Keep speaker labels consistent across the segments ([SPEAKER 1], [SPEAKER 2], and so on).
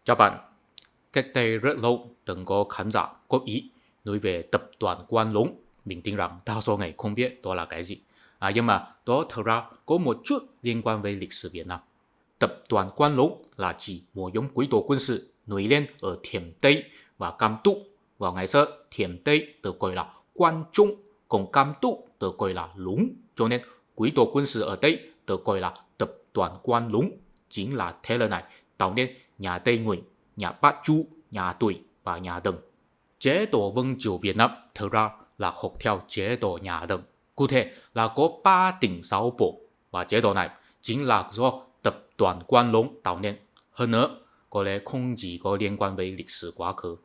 [SPEAKER 1] Chào bạn, cách đây rất lâu từng có khán giả góp ý nói về tập đoàn Quan Lũng. Mình tin rằng đa số người không biết đó là cái gì. Nhưng mà đó thực ra có một chút liên quan với lịch sử Việt Nam. Tập đoàn Quan Lũng là chỉ một nhóm quý tộc quân sự nổi lên ở Thiểm Tây và Cam Túc. Vào ngày xưa, Thiểm Tây được gọi là Quan Trung, còn Cam Túc được gọi là Lũng. Cho nên quý tộc quân sự ở Tây được gọi là tập đoàn Quan Lũng. Chính là thế lần này tạo nên nhà Tây Nguyễn, nhà Bát Chu, nhà Tùy và nhà Tần. Chế độ Vương triều Việt Nam thực ra là học theo chế độ nhà Tần. Cụ thể là có 3 tỉnh 6 bộ, và chế độ này chính là do tập đoàn Quan Lũng tạo nên. Hơn nữa, có lẽ không chỉ có liên quan với lịch sử quá khứ.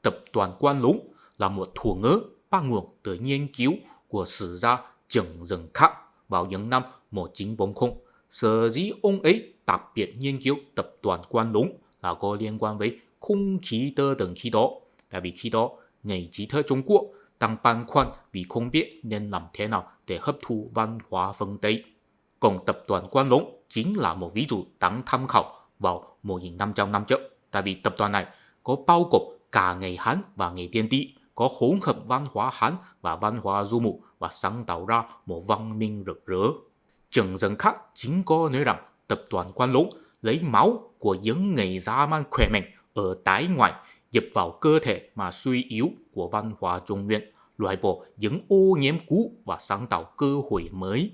[SPEAKER 1] Tập đoàn Quan Lũng là một thuật ngữ bắt nguồn từ nghiên cứu của sử gia Trần Dần Khắc vào những năm 1940. Sở dĩ ông ấy đặc biệt nghiên cứu tập đoàn Quan Lũng là có liên quan với không khí tơ tầng khi đó. Tại vì khi đó, người trí thức Trung Quốc đang băn khoăn vì không biết nên làm thế nào để hấp thu văn hóa phương Tây. Còn tập đoàn Quan Lũng chính là một ví dụ đáng tham khảo vào 1.500 năm trước. Tại vì tập đoàn này có bao gồm cả người Hán và người Tiên Tý, có hỗn hợp văn hóa Hán và văn hóa du mục và sáng tạo ra một văn minh rực rỡ. Trần Dần Khắc chính có nói rằng tập đoàn Quan Lũng lấy máu của những người dã man khỏe mạnh ở Tái Ngoại nhập vào cơ thể mà suy yếu của văn hóa Trung Nguyên, loại bỏ những ô nhiễm cũ và sáng tạo cơ hội mới.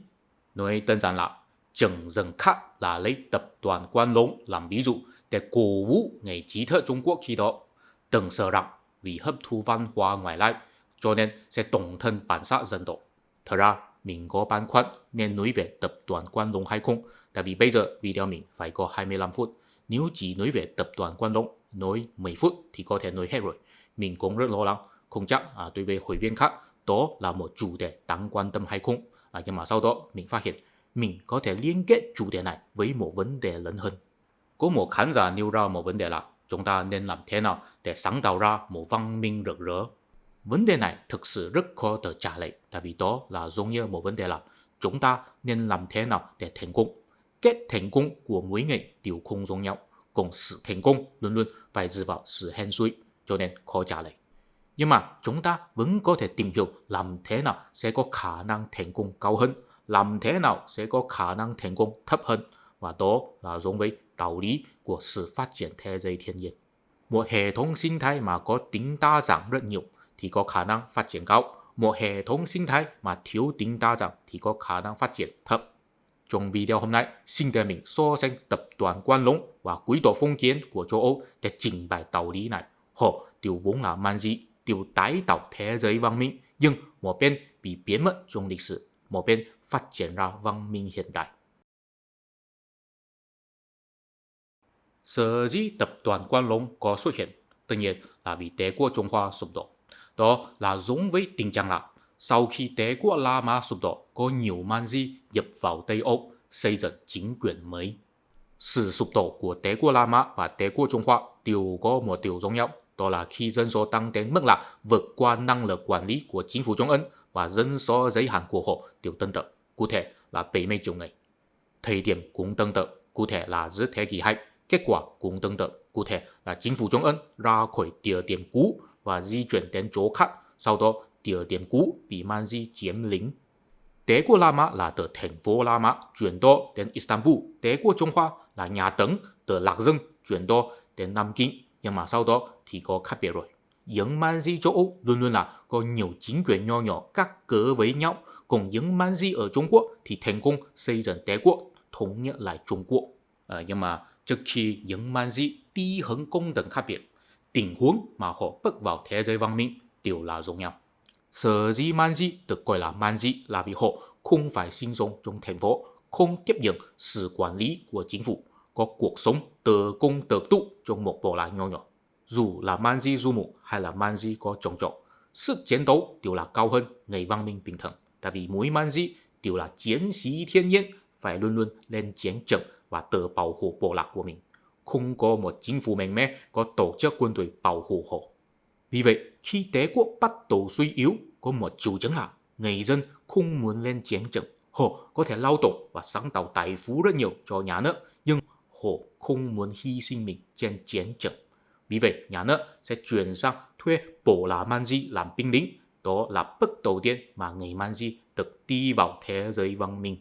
[SPEAKER 1] Nói đơn giản là Trần Dần Khắc là lấy tập đoàn Quan Lũng làm ví dụ để cổ vũ người trí thức Trung Quốc khi đó. Từng sợ rằng vì hấp thu văn hóa ngoại lai cho nên sẽ tổn thân bản sắc dân tộc. Thật ra mình có băn khoăn nên nói về tập đoàn Quan Lũng hay không, tại vì bây giờ video mình phải có 25 phút. Nếu chỉ nói về tập đoàn Quan Lũng nói 10 phút thì có thể nói hết rồi. Mình cũng rất lo lắng, không chắc đối với hội viên khác đó là một chủ đề đáng quan tâm hay không. Nhưng mà sau đó mình phát hiện mình có thể liên kết chủ đề này với một vấn đề lớn hơn. Có một khán giả nêu ra một vấn đề là chúng ta nên làm thế nào để sáng tạo ra một văn minh rực rỡ. Vấn đề này thực sự rất khó để trả lời, tại vì đó là giống như một vấn đề là chúng ta nên làm thế nào để thành công. Kết thành công của mỗi người đều không giống nhau, còn sự thành công luôn luôn phải dựa vào sự hên xui, cho nên khó trả lời. Nhưng mà chúng ta vẫn có thể tìm hiểu làm thế nào sẽ có khả năng thành công cao hơn, làm thế nào sẽ có khả năng thành công thấp hơn, và đó là giống với đạo lý của sự phát triển thế giới thiên nhiên. Một hệ thống sinh thái mà có tính đa dạng rất nhiều thì có khả năng phát triển cao. Một hệ thống sinh thái mà thiếu tính đa dạng thì có khả năng phát triển thấp. Trong video hôm nay, xin để mình so sánh tập đoàn Quan Lũng và quý tộc phong kiến của châu Âu để trình bày đạo lý này. Họ đều vốn là man di, đều tái tạo thế giới văn minh, nhưng một bên bị biến mất trong lịch sử, một bên phát triển ra văn minh hiện đại. Sở dĩ tập đoàn Quan Lũng có xuất hiện, tất nhiên là vì đế quốc Trung Hoa sụp đổ. Đó là giống với tình trạng là sau khi đế quốc La Mã sụp đổ, có nhiều man di nhập vào Tây Âu xây dựng chính quyền mới. Sự sụp đổ của đế quốc La Mã và đế quốc Trung Hoa đều có một điều giống nhau, đó là khi dân số tăng đến mức là vượt qua năng lực quản lý của chính phủ Trung Ân và dân số giới hạn của họ đều tương tự, cụ thể là 70 triệu người. Thời điểm cũng tương tự, cụ thể là giữa thế kỷ 2. Kết quả cũng tương tự, cụ thể là chính phủ Trung Ân ra khỏi địa điểm cũ và di chuyển đến chỗ khác, sau đó địa điểm cũ bị man di chiếm lĩnh. Đế quốc La Mã là từ thành phố La Mã chuyển đô đến Istanbul, đế quốc Trung Hoa là nhà Tấn từ Lạc Dương chuyển đô đến Nam Kinh, nhưng mà sau đó thì có khác biệt rồi. Những man di châu Âu luôn luôn là có nhiều chính quyền nho nhỏ các cỡ với nhau, còn những man di ở Trung Quốc thì thành công xây dựng đế quốc thống nhất lại Trung Quốc. Nhưng mà trước khi những man di đi hướng công等khác biệt, tình huống mà họ bước vào thế giới văn minh đều là giống nhau. Sở dĩ man di được gọi là man di là vì họ không phải sinh sống trong thành phố, không tiếp nhận sự quản lý của chính phủ, có cuộc sống tự cung tự túc trong một bộ lạc nho nhỏ. Dù là man di du mục hay là man di có trồng trọt, sức chiến đấu đều là cao hơn người văn minh bình thường. Tại vì mỗi man di đều là chiến sĩ thiên nhiên, phải luôn luôn lên chiến trận và tự bảo hộ bộ lạc của mình. Không có một chính phủ mạnh mẽ có tổ chức quân đội bảo hộ họ. Vì vậy, khi đế quốc bắt đầu suy yếu, có một triệu chứng là người dân không muốn lên chiến trận. Họ có thể lao động và sáng tạo tài phú rất nhiều cho nhà nước, nhưng hộ không muốn hy sinh mình trên chiến trường. Vì vậy, nhà nước sẽ chuyển sang thuê Bộ Lá Man Di làm binh lính. Đó là bước đầu tiên mà người Man Di được đi vào thế giới văn minh.